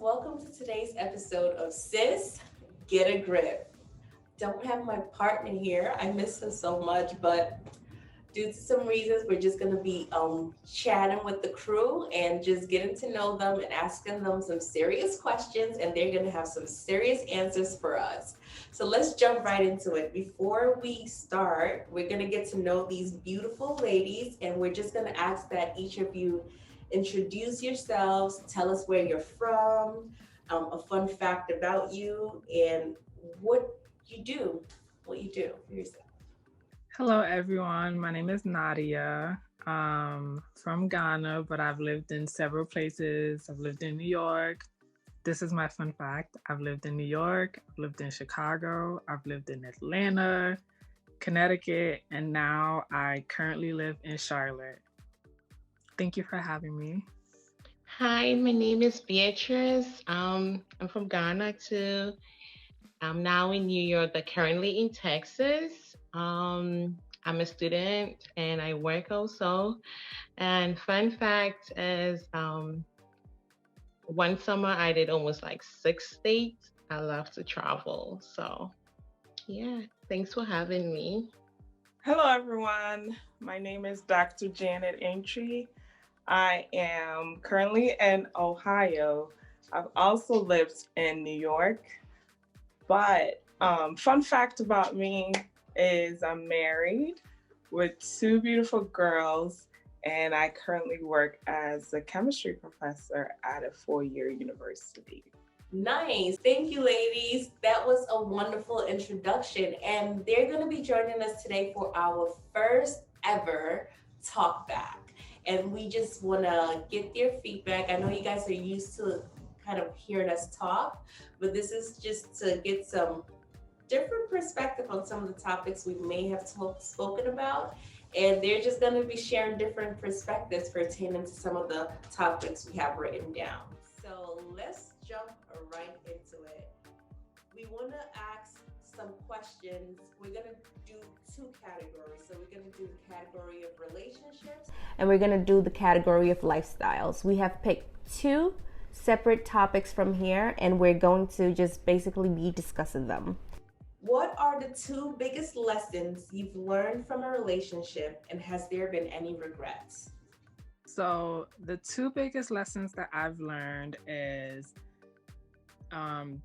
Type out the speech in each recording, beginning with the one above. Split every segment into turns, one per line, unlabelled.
Welcome to today's episode of Sis, Get a Grip. Don't have my partner here. I miss her so much, but due to some reasons, we're just going to be chatting with the crew and just getting to know them and asking them some serious questions, and they're going to have some serious answers for us. So let's jump right into it. Before we start, we're going to get to know these beautiful ladies, and we're just going to ask that each of you introduce yourselves, tell us where you're from, a fun fact about you, and what you do for yourself.
Hello, everyone. My name is Nadia. From Ghana, but I've lived in several places. I've lived in New York. This is my fun fact. I've lived in New York, I've lived in Chicago, I've lived in Atlanta, Connecticut, and now I currently live in Charlotte. Thank you for having me.
Hi, my name is Beatrice. I'm from Ghana too. I'm now in New York, but currently in Texas. I'm a student and I work also. And fun fact is, one summer I did almost like 6 states. I love to travel. So yeah, thanks for having me.
Hello, everyone. My name is Dr. Janet Aintree. I am currently in Ohio. I've also lived in New York. But fun fact about me is I'm married with 2 beautiful girls, and I currently work as a chemistry professor at a 4-year university.
Nice. Thank you, ladies. That was a wonderful introduction. And they're going to be joining us today for our first ever talk back. And we just want to get their feedback. I know you guys are used to kind of hearing us talk, but this is just to get some different perspective on some of the topics we may have spoken about. And they're just going to be sharing different perspectives pertaining to some of the topics we have written down. So let's jump right into it. We want to ask some questions. We're going to do 2 categories. So we're going to do the category of relationships, and we're going to do the category of lifestyles. We have picked 2 separate topics from here, and we're going to just basically be discussing them. What are the 2 biggest lessons you've learned from a relationship, and has there been any regrets?
So the 2 biggest lessons that I've learned is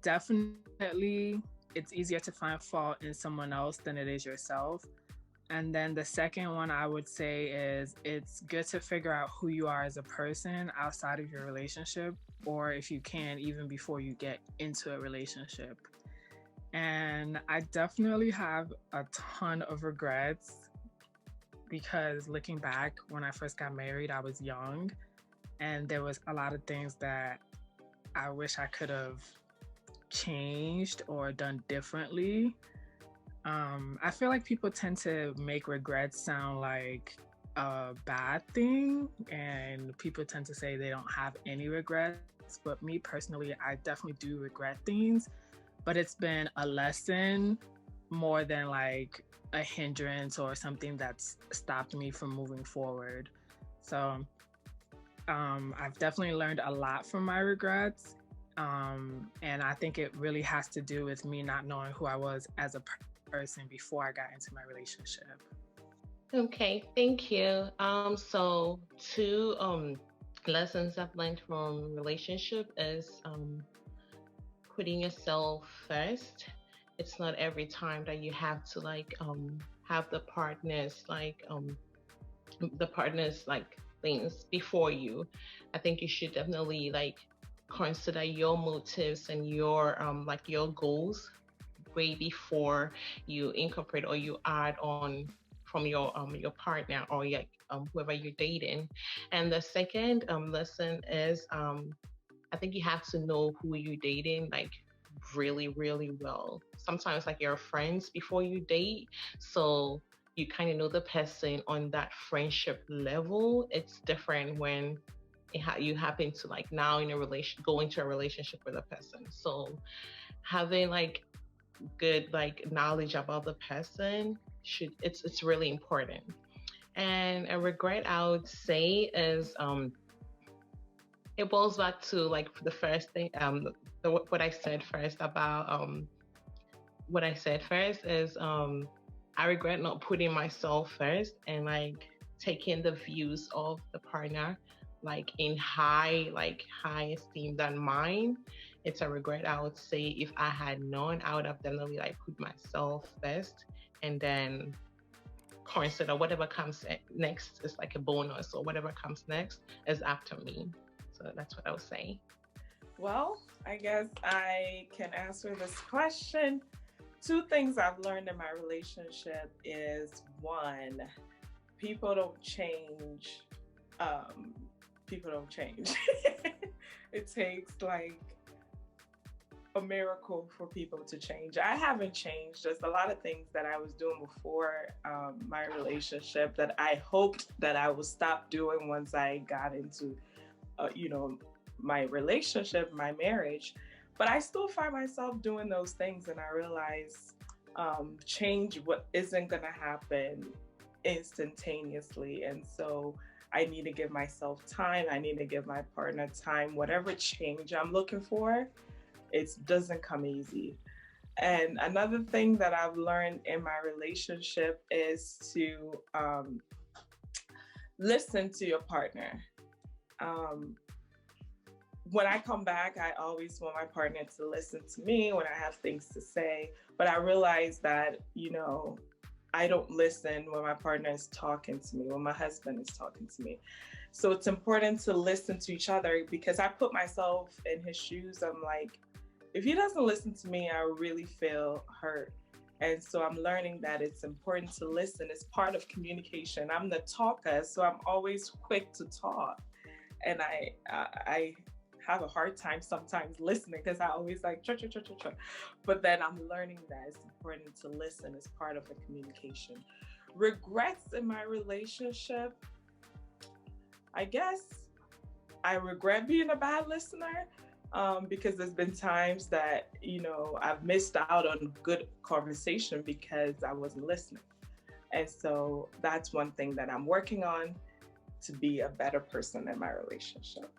definitely it's easier to find fault in someone else than it is yourself. And then the second one I would say is it's good to figure out who you are as a person outside of your relationship, or if you can, even before you get into a relationship. And I definitely have a ton of regrets because looking back, when I first got married, I was young and there was a lot of things that I wish I could have changed or done differently. I feel like people tend to make regrets sound like a bad thing, and people tend to say they don't have any regrets. But me personally, I definitely do regret things, but it's been a lesson more than like a hindrance or something that's stopped me from moving forward. So I've definitely learned a lot from my regrets. And I think it really has to do with me not knowing who I was as a person before I got into my relationship.
Okay, thank you. So 2 lessons I've learned from relationship is putting yourself first. It's not every time that you have to have the partners things before you. I think you should definitely consider your motives and your your goals way before you incorporate or you add on from your partner or your whoever you're dating. And the second lesson is I think you have to know who you're dating, like really, really well. Sometimes like you're friends before you date. So you kind of know the person on that friendship level. It's different when you happen to like now in a go into a relationship with a person. So having like good like knowledge about the person it's really important. And a regret I would say is it boils back to like the first thing what I said first about what I said first is I regret not putting myself first and like taking the views of the partner like in high esteem than mine. It's a regret. I would say if I had known, I would have definitely like put myself first, and then consider whatever comes next is like a bonus, or whatever comes next is after me. So that's what I would say.
Well, I guess I can answer this question. Two things I've learned in my relationship is one, people don't change. People don't change. It takes like a miracle for people to change. I haven't changed. There's a lot of things that I was doing before my relationship that I hoped that I would stop doing once I got into, my relationship, my marriage. But I still find myself doing those things, and I realize change what isn't going to happen instantaneously. And so I need to give myself time. I need to give my partner time. Whatever change I'm looking for, it doesn't come easy. And another thing that I've learned in my relationship is to listen to your partner. When I come back, I always want my partner to listen to me when I have things to say. But I realize that, I don't listen when my partner is talking to me, when my husband is talking to me. So it's important to listen to each other, because I put myself in his shoes. I'm like, if he doesn't listen to me, I really feel hurt. And so I'm learning that it's important to listen. It's part of communication. I'm the talker, so I'm always quick to talk. And I have a hard time sometimes listening, because I always like, cha, cha, cha, cha, cha. But then I'm learning that it's important to listen as part of the communication. Regrets in my relationship, I guess I regret being a bad listener, because there's been times that, I've missed out on good conversation because I wasn't listening. And so that's one thing that I'm working on, to be a better person in my relationship.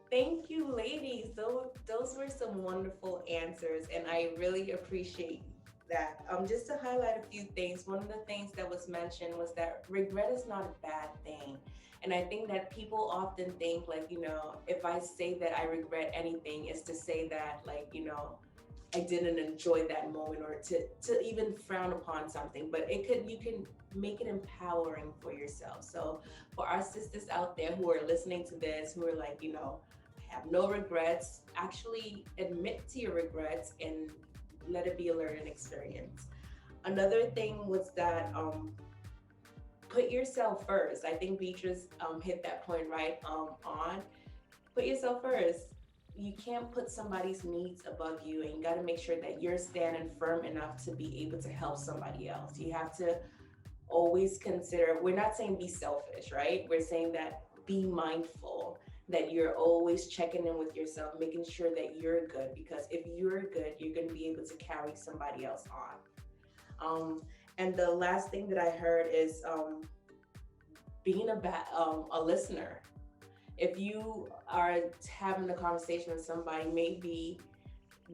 Thank you, ladies. Those were some wonderful answers, and I really appreciate that. Just to highlight a few things, one of the things that was mentioned was that regret is not a bad thing. And I think that people often think like, if I say that I regret anything, is to say that like, I didn't enjoy that moment, or to even frown upon something. But you can make it empowering for yourself. So for our sisters out there who are listening to this, who are like, have no regrets, actually admit to your regrets and let it be a learning experience. Another thing was that put yourself first. I think Beatrice hit that point right on. Put yourself first. You can't put somebody's needs above you, and you got to make sure that you're standing firm enough to be able to help somebody else. You have to always consider, we're not saying be selfish, right? We're saying that be mindful, that you're always checking in with yourself, making sure that you're good, because if you're good, you're going to be able to carry somebody else on. And the last thing that I heard is being a listener. If you are having a conversation with somebody, maybe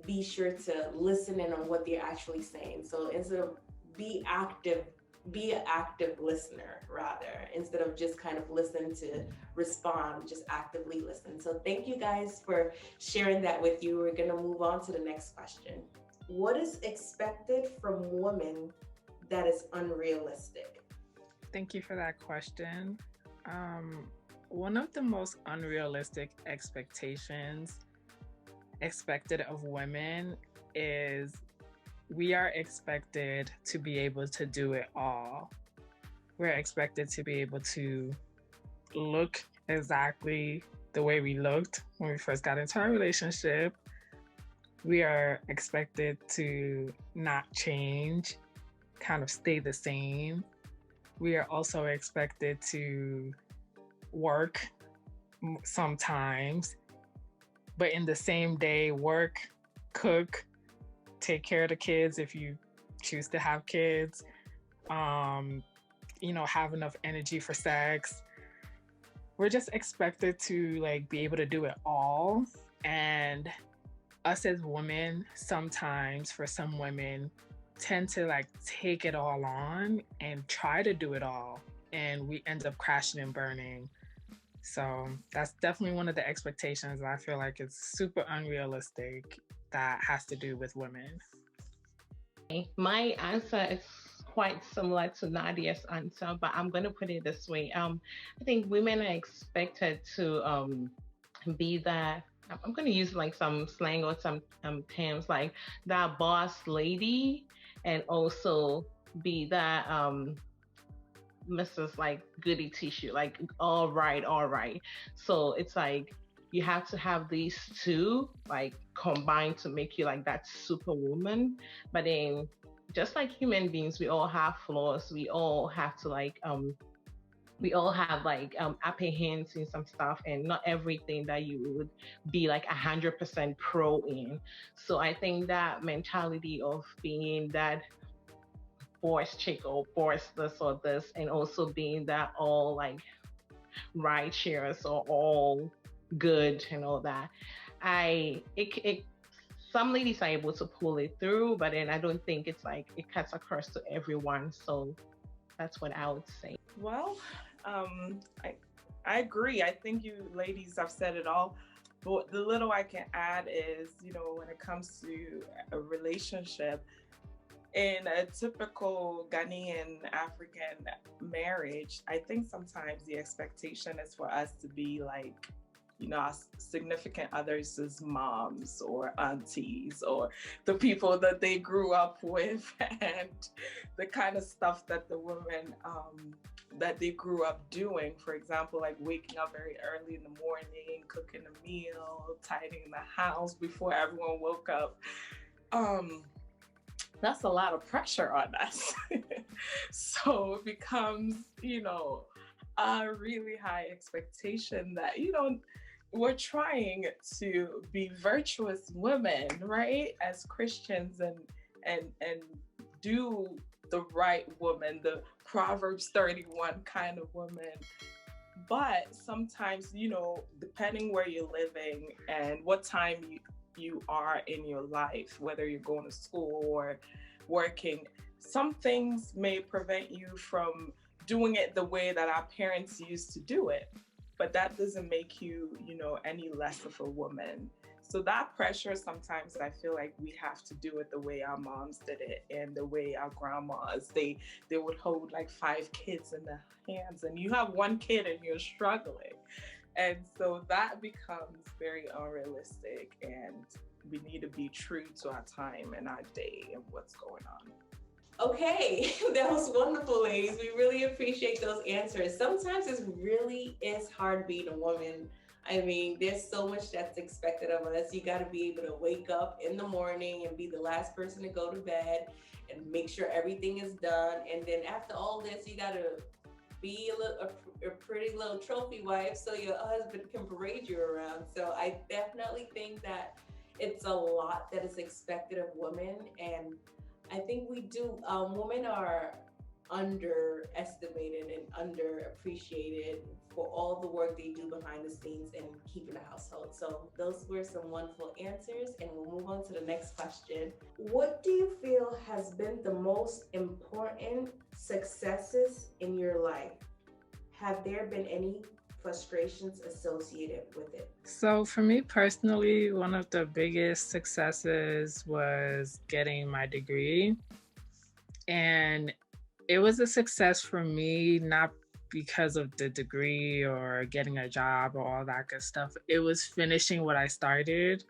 be sure to listen in on what they're actually saying. So instead of be an active listener rather, instead of just kind of listen to respond, just actively listen. So thank you guys for sharing that with you. We're going to move on to the next question. What is expected from women that is unrealistic?
Thank you for that question. One of the most unrealistic expectations expected of women is we are expected to be able to do it all. we're expected to be able to look exactly the way we looked when we first got into our relationship. We are expected to not change, kind of stay the same. We are also expected to work sometimes, but in the same day, work, cook, take care of the kids if you choose to have kids, have enough energy for sex. We're just expected to like be able to do it all. And us as women, sometimes for some women, tend to like take it all on and try to do it all. And we end up crashing and burning. So that's definitely one of the expectations. I feel like it's super unrealistic that has to do with women.
My answer is quite similar to Nadia's answer, but I'm going to put it this way. I think women are expected to be that. I'm going to use like some slang or some terms like that boss lady, and also be that Mrs. like goody tissue, like all right, all right. So it's like you have to have these two like combined to make you like that superwoman. But then just like human beings, we all have flaws. We all have to like we all have like apprehensions in some stuff, and not everything that you would be like 100% pro in. So I think that mentality of being that boss chick or boss this or this, and also being that all like ride shares or all good and all that, it some ladies are able to pull it through, but then I don't think it's like it cuts across to everyone. So that's what I would say.
Well, I agree. I think you ladies have said it all. But the little I can add is, when it comes to a relationship, in a typical Ghanaian African marriage, I think sometimes the expectation is for us to be like, our significant others as moms or aunties or the people that they grew up with, and the kind of stuff that the women that they grew up doing. For example, like waking up very early in the morning, cooking a meal, tidying the house before everyone woke up. That's a lot of pressure on us. So it becomes, a really high expectation that, we're trying to be virtuous women, right? As Christians, and do the right woman, the Proverbs 31 kind of woman. But sometimes, depending where you're living and what time you are in your life, whether you're going to school or working, some things may prevent you from doing it the way that our parents used to do it. But that doesn't make you, any less of a woman. So that pressure, sometimes I feel like we have to do it the way our moms did it, and the way our grandmas, they would hold like 5 kids in their hands, and you have 1 kid and you're struggling. And so that becomes very unrealistic, and we need to be true to our time and our day and what's going on.
Okay, that was wonderful, ladies. We really appreciate those answers. Sometimes it really is hard being a woman. I mean, there's so much that's expected of us. You got to be able to wake up in the morning and be the last person to go to bed and make sure everything is done. And then after all this, you got to be a pretty little trophy wife so your husband can parade you around. So I definitely think that it's a lot that is expected of women, and I think we do. Women are underestimated and underappreciated for all the work they do behind the scenes and keeping a household. So those were some wonderful answers, and we'll move on to the next question. What do you feel has been the most important successes in your life? Have there been any frustrations associated with it?
So for me personally, one of the biggest successes was getting my degree. And it was a success for me, not because of the degree or getting a job or all that good stuff. It was finishing what I started,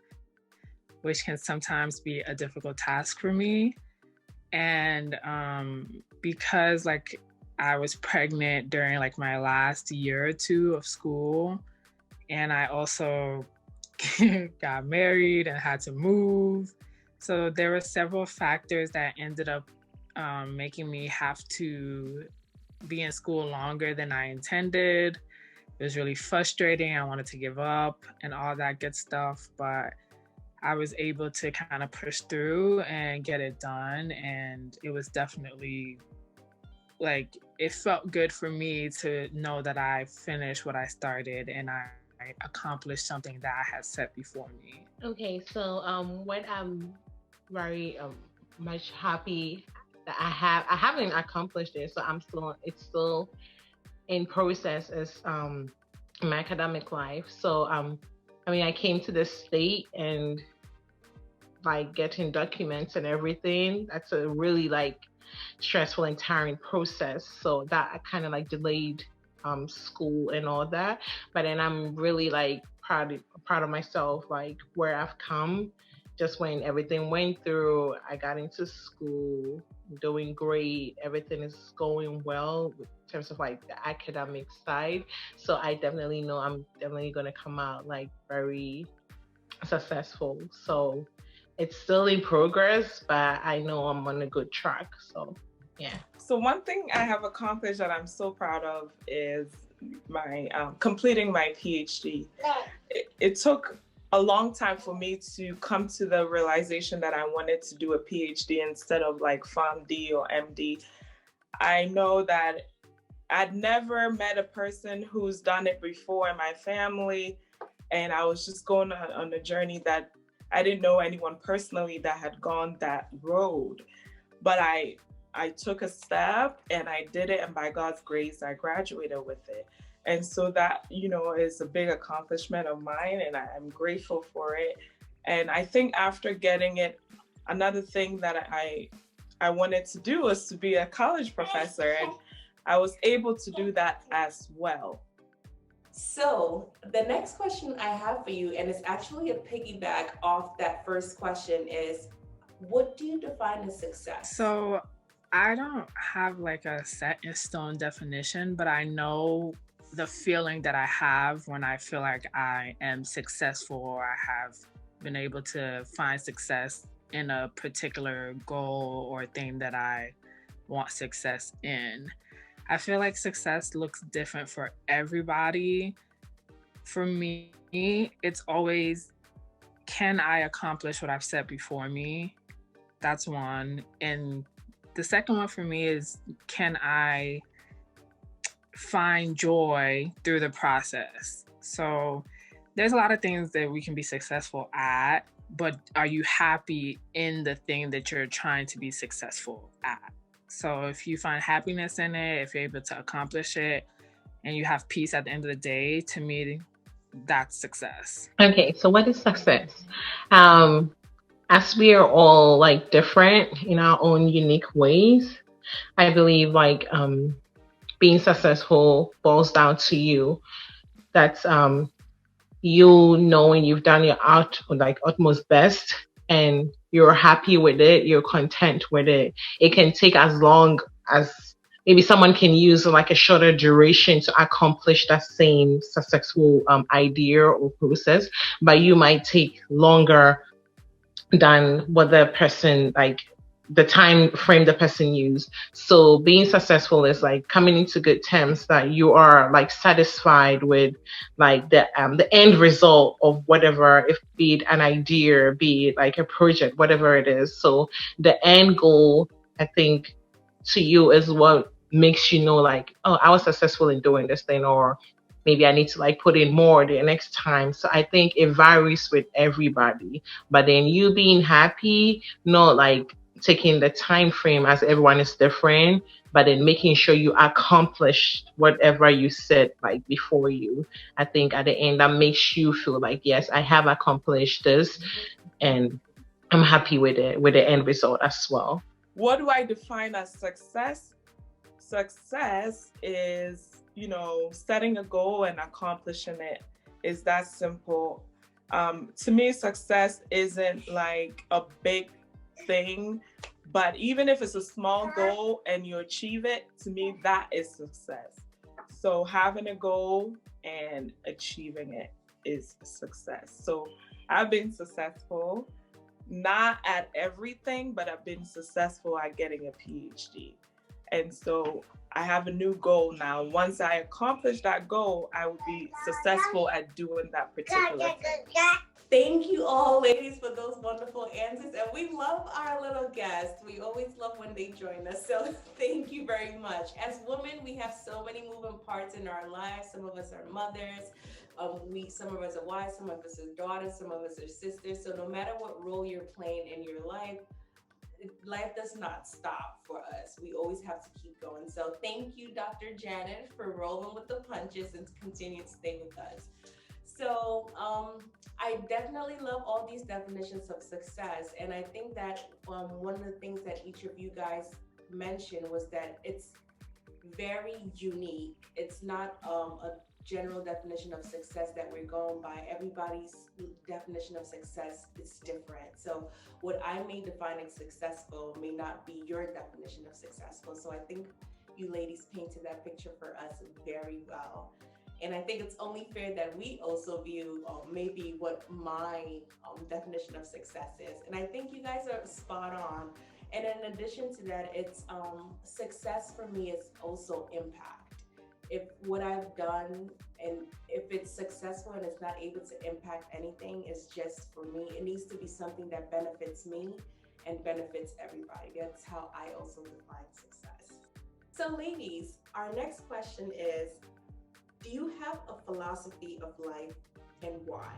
which can sometimes be a difficult task for me. And because like I was pregnant during like my last year or two of school. And I also got married and had to move. So there were several factors that ended up making me have to be in school longer than I intended. It was really frustrating. I wanted to give up and all that good stuff. But I was able to kind of push through and get it done. And it was definitely like, it felt good for me to know that I finished what I started and I accomplished something that I had set before me.
Okay, so what I'm very much happy that I haven't accomplished it, so it's still in process as my academic life. So I mean, I came to this state and like getting documents and everything, that's a really like stressful and tiring process. So that kind of like delayed school and all that. But then I'm really like proud of myself, like where I've come. Just when everything went through, I got into school, doing great. Everything is going well in terms of like the academic side. So I definitely know I'm definitely gonna come out like very successful. So it's still in progress, but I know I'm on a good track. So yeah.
So one thing I have accomplished that I'm so proud of is my completing my PhD. It took a long time for me to come to the realization that I wanted to do a PhD instead of like PharmD or MD. I know that I'd never met a person who's done it before in my family, and I was just going on a journey that I didn't know anyone personally that had gone that road. But I took a step and I did it, and by God's grace, I graduated with it. And so that, is a big accomplishment of mine, and I'm grateful for it. And I think after getting it, another thing that I wanted to do was to be a college professor, and I was able to do that as well.
So the next question I have for you, and it's actually a piggyback off that first question, is what do you define as success?
So I don't have like a set in stone definition, but I know the feeling that I have when I feel like I am successful or I have been able to find success in a particular goal or thing that I want success in. I feel like success looks different for everybody. For me, it's always, can I accomplish what I've set before me? That's one. And the second one for me is, can I find joy through the process? So there's a lot of things that we can be successful at, but are you happy in the thing that you're trying to be successful at? So if you find happiness in it, if you're able to accomplish it, and you have peace at the end of the day, to me, that's success.
Okay, so what is success? As we are all like different in our own unique ways, I believe like being successful boils down to you. That's you knowing you've done your utmost best, and you're happy with it, you're content with it. It can take as long as maybe someone can use like a shorter duration to accomplish that same successful idea or process, but you might take longer than what the person like the time frame the person used. So being successful is like coming into good terms that you are like satisfied with like the end result of whatever, if be it an idea, be it like a project, whatever it is. So the end goal, I think, to you is what makes you know like, oh, I was successful in doing this thing, or maybe I need to like put in more the next time. So I think it varies with everybody. But then you being happy, not like taking the time frame as everyone is different, but then making sure you accomplish whatever you said like before you. I think at the end that makes you feel like, yes, I have accomplished this and I'm happy with it, with the end result as well.
What do I define as success? Success is, setting a goal and accomplishing it. Is that simple? To me, success isn't like a big thing, But even if it's a small goal and you achieve it, to me, that is success. So having a goal and achieving it is success. So I've been successful, not at everything, but I've been successful at getting a PhD. And so I have a new goal now. Once I accomplish that goal, I will be successful at doing that particular thing.
Thank you all, ladies, for those wonderful answers. And we love our little guests. We always love when they join us. So thank you very much. As women, we have so many moving parts in our lives. Some of us are mothers. Some of us are wives, some of us are daughters, some of us are sisters. So no matter what role you're playing in your life does not stop for us. We always have to keep going. So thank you, Dr. Janet, for rolling with the punches and continue to stay with us. So I definitely love all these definitions of success. And I think that one of the things that each of you guys mentioned was that it's very unique. It's not a general definition of success that we're going by. Everybody's definition of success is different. So what I may define as successful may not be your definition of successful. So I think you ladies painted that picture for us very well. And I think it's only fair that we also view maybe what my definition of success is. And I think you guys are spot on. And in addition to that, it's success for me is also impact. If what I've done and if it's successful and it's not able to impact anything, it's just for me. It needs to be something that benefits me and benefits everybody. That's how I also define success. So ladies, our next question is, do you have a philosophy of life and why?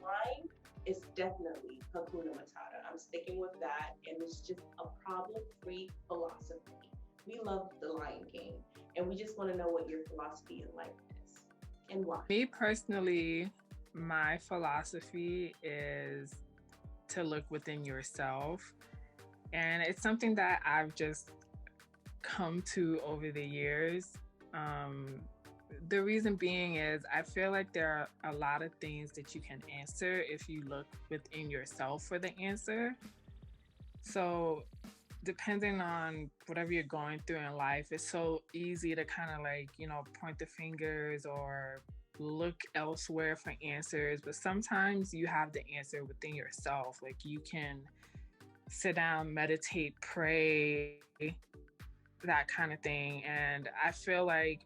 Mine is definitely Hakuna Matata. I'm sticking with that, and it's just a problem-free philosophy. We love The Lion King, and we just want to know what your philosophy in life is and why.
Me personally, my philosophy is to look within yourself. And it's something that I've just come to over the years. The reason being is I feel like there are a lot of things that you can answer if you look within yourself for the answer. So depending on whatever you're going through in life, it's so easy to kind of like, point the fingers or look elsewhere for answers. But sometimes you have the answer within yourself. Like you can sit down, meditate, pray, that kind of thing. And I feel like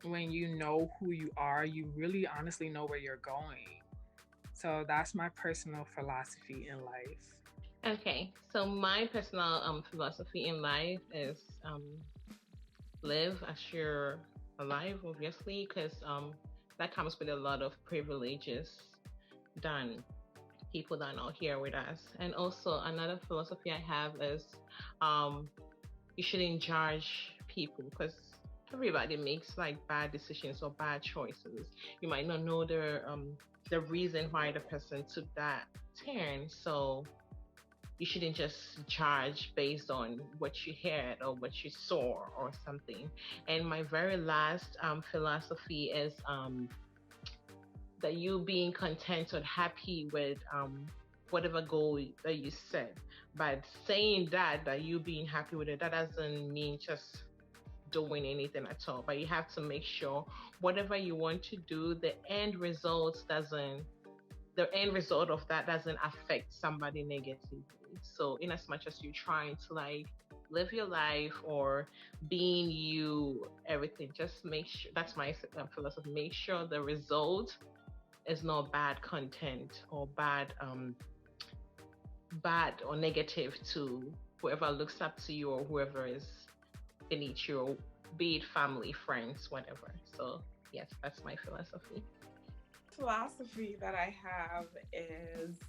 when you know who you are, you really honestly know where you're going. So that's my personal philosophy in life.
Okay, so my personal philosophy in life is live as you're alive, obviously, because that comes with a lot of privileges than people that are not here with us. And also another philosophy I have is you shouldn't judge people because everybody makes like bad decisions or bad choices. You might not know the reason why the person took that turn, so you shouldn't just judge based on what you heard or what you saw or something. And my very last philosophy is that you being content or happy with whatever goal that you set. But saying that you being happy with it, that doesn't mean just doing anything at all. But you have to make sure whatever you want to do, the end result of that doesn't affect somebody negatively. So in as much as you're trying to like live your life or being you, everything, just make sure, that's my philosophy, make sure the result is not bad content or bad or negative to whoever looks up to you or whoever is beneath you, be it family, friends, whatever. So yes, that's my philosophy.
Philosophy that I have is